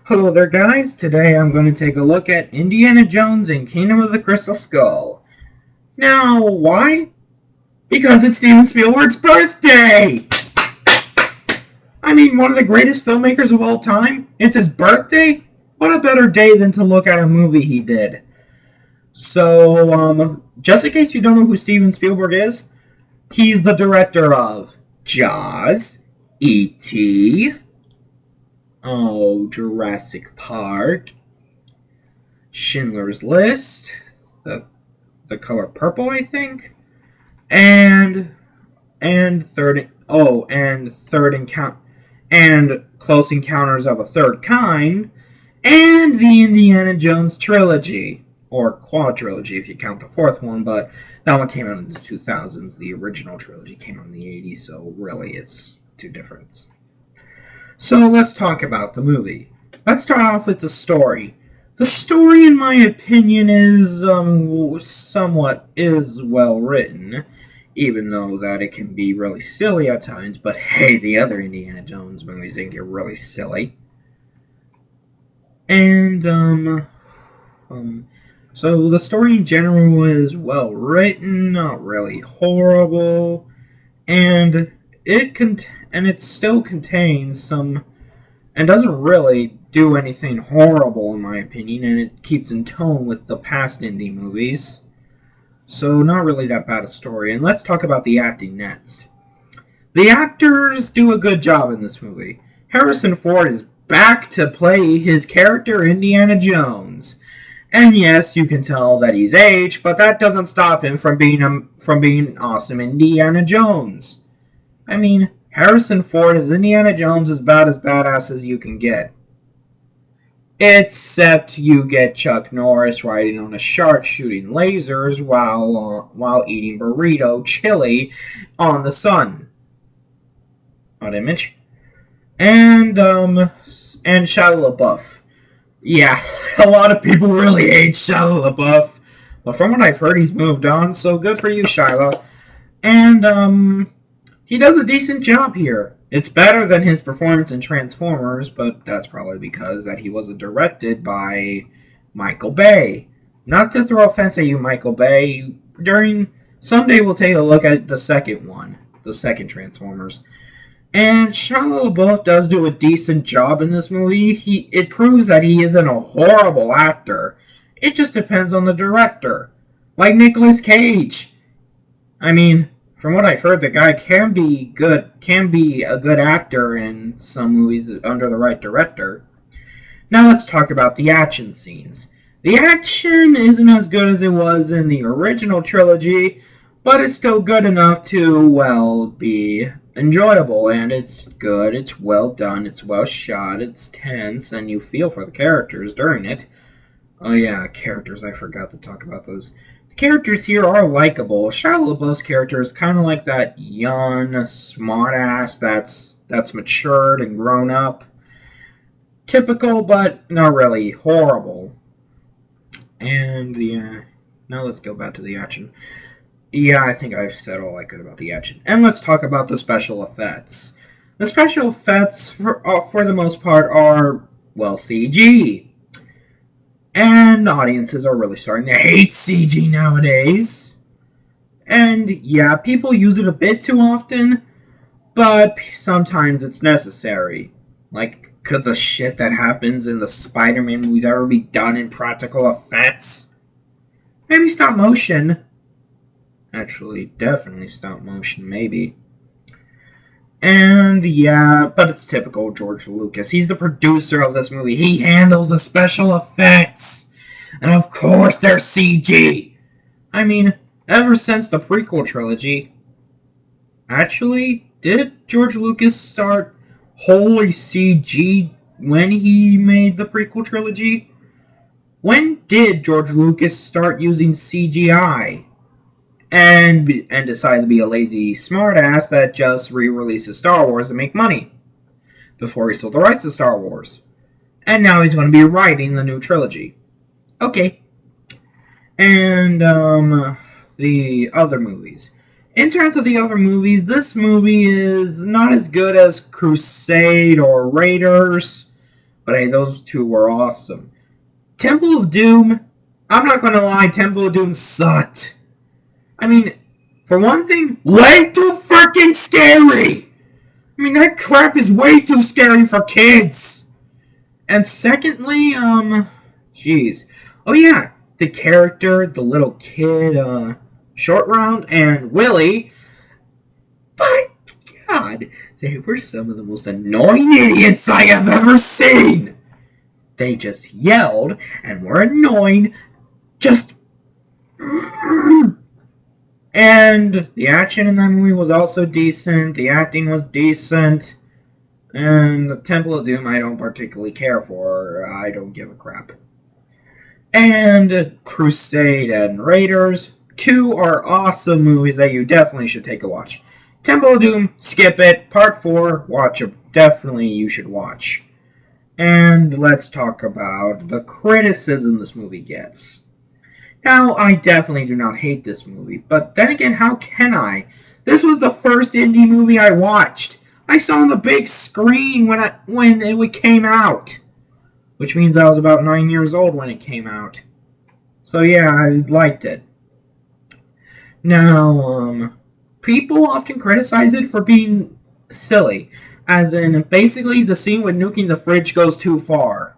Hello there, guys. Today I'm going to take a look at Indiana Jones and Kingdom of the Crystal Skull. Now, why? Because it's Steven Spielberg's birthday! I mean, one of the greatest filmmakers of all time? It's his birthday? What a better day than to look at a movie he did. So, just in case you don't know who Steven Spielberg is, he's the director of Jaws, E.T., Jurassic Park, Schindler's List, the color purple, I think, and Close Encounters of a Third Kind, and the Indiana Jones trilogy, or quadrilogy if you count the fourth one, but that one came out in the 2000s. The original trilogy came out in the 80s, so really it's two different. So let's talk about the movie. Let's start off with the story. The story, in my opinion, is somewhat well written, even though that it can be really silly at times. But hey, the other Indiana Jones movies didn't get really silly. And so the story in general is well written, not really horrible, and it still contains some, and doesn't really do anything horrible in my opinion, and it keeps in tone with the past indie movies. So not really that bad a story. And let's talk about the acting next. The actors do a good job in this movie. Harrison Ford is back to play his character Indiana Jones. And yes, you can tell that he's aged, but that doesn't stop him from being awesome Indiana Jones. I mean, Harrison Ford as Indiana Jones is about as badass as you can get. Except you get Chuck Norris riding on a shark shooting lasers while eating burrito chili on the sun. Odd image. And Shia LaBeouf. Yeah, a lot of people really hate Shia LaBeouf. But from what I've heard, he's moved on, so good for you, Shia. And, he does a decent job here. It's better than his performance in Transformers, but that's probably because that he wasn't directed by Michael Bay. Not to throw offense at you, Michael Bay. Someday we'll take a look at the second one, the second Transformers. And Shia LaBeouf does do a decent job in this movie. It proves that he isn't a horrible actor. It just depends on the director. Like Nicolas Cage. I mean, from what I've heard, the guy can be a good actor in some movies under the right director. Now let's talk about the action scenes. The action isn't as good as it was in the original trilogy, but it's still good enough to, well, be enjoyable, and it's good, it's well done, it's well shot, it's tense, and you feel for the characters during it. Oh yeah, characters, I forgot to talk about those. The characters here are likable. Shia LaBeouf's character is kind of like that young, smartass that's matured and grown up. Typical, but not really horrible. And yeah, now let's go back to the action. Yeah, I think I've said all I could about the action. And let's talk about the special effects. The special effects, for the most part, are, well, CG. And audiences are really starting to hate CG nowadays. And yeah, people use it a bit too often, but sometimes it's necessary. Like, could the shit that happens in the Spider-Man movies ever be done in practical effects? Maybe stop motion. Actually, definitely stop motion, maybe. And yeah, but it's typical George Lucas. He's the producer of this movie. He handles the special effects. And of course they're CG. I mean, ever since the prequel trilogy. Actually, did George Lucas start wholly CG when he made the prequel trilogy? When did George Lucas start using CGI? And decide to be a lazy smartass that just re-releases Star Wars to make money before he sold the rights to Star Wars. And now he's going to be writing the new trilogy. Okay. And the other movies. In terms of the other movies, this movie is not as good as Crusade or Raiders, But hey, those two were awesome. Temple of Doom, I'm not gonna lie, Temple of Doom sucked. I mean, for one thing, way too freaking scary! I mean, that crap is way too scary for kids! And secondly, jeez. Oh yeah, the character, the little kid, Short Round, and Willie, by God, they were some of the most annoying idiots I have ever seen! They just yelled and were annoying, just... And the action in that movie was also decent, the acting was decent, and the Temple of Doom I don't particularly care for, I don't give a crap. And Crusade and Raiders, two are awesome movies that you definitely should take a watch. Temple of Doom, skip it. Part 4, watch it. Definitely you should watch. And let's talk about the criticism this movie gets. Now, I definitely do not hate this movie, but then again, how can I? This was the first indie movie I watched. I saw on the big screen when it came out. Which means I was about 9 years old when it came out. So yeah, I liked it. Now, people often criticize it for being silly. As in, basically, the scene with nuking the fridge goes too far.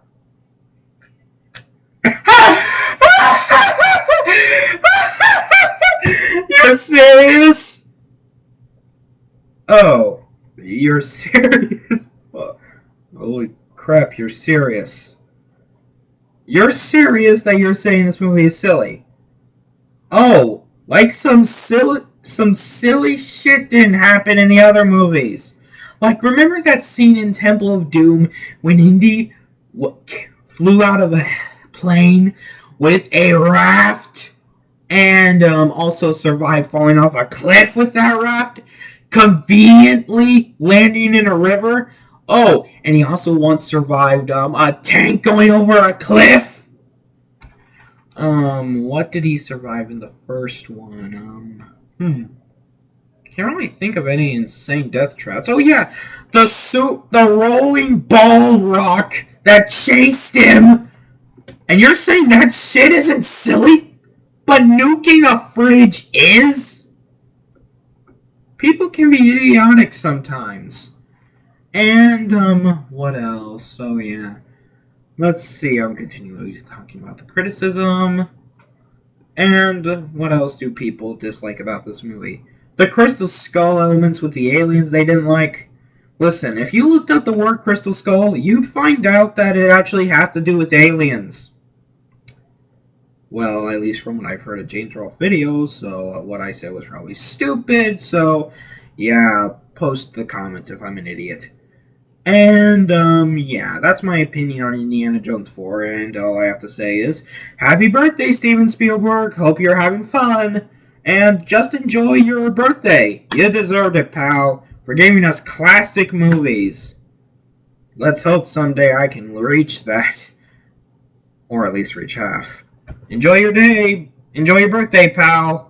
You're serious? Oh, you're serious? Holy crap, you're serious. You're serious that you're saying this movie is silly? Oh, like some silly shit didn't happen in the other movies. Like, remember that scene in Temple of Doom when Indy flew out of a plane with a raft and also survived falling off a cliff with that raft, conveniently landing in a river? Oh, and he also once survived a tank going over a cliff. What did he survive in the first one? Can't really think of any insane death traps. Oh yeah, the rolling ball rock that chased him. And you're saying that shit isn't silly? But nuking a fridge is? People can be idiotic sometimes. And, what else? Oh yeah. Let's see, I'm continually talking about the criticism. And what else do people dislike about this movie? The Crystal Skull elements with the aliens they didn't like. Listen, if you looked up the word Crystal Skull, you'd find out that it actually has to do with aliens. Well, at least from what I've heard of James Rolfe videos, so what I said was probably stupid, so yeah, post the comments if I'm an idiot. And, yeah, that's my opinion on Indiana Jones 4, and all I have to say is, happy birthday, Steven Spielberg, hope you're having fun, and just enjoy your birthday. You deserved it, pal, for giving us classic movies. Let's hope someday I can reach that, or at least reach half. Enjoy your day, enjoy your birthday, pal.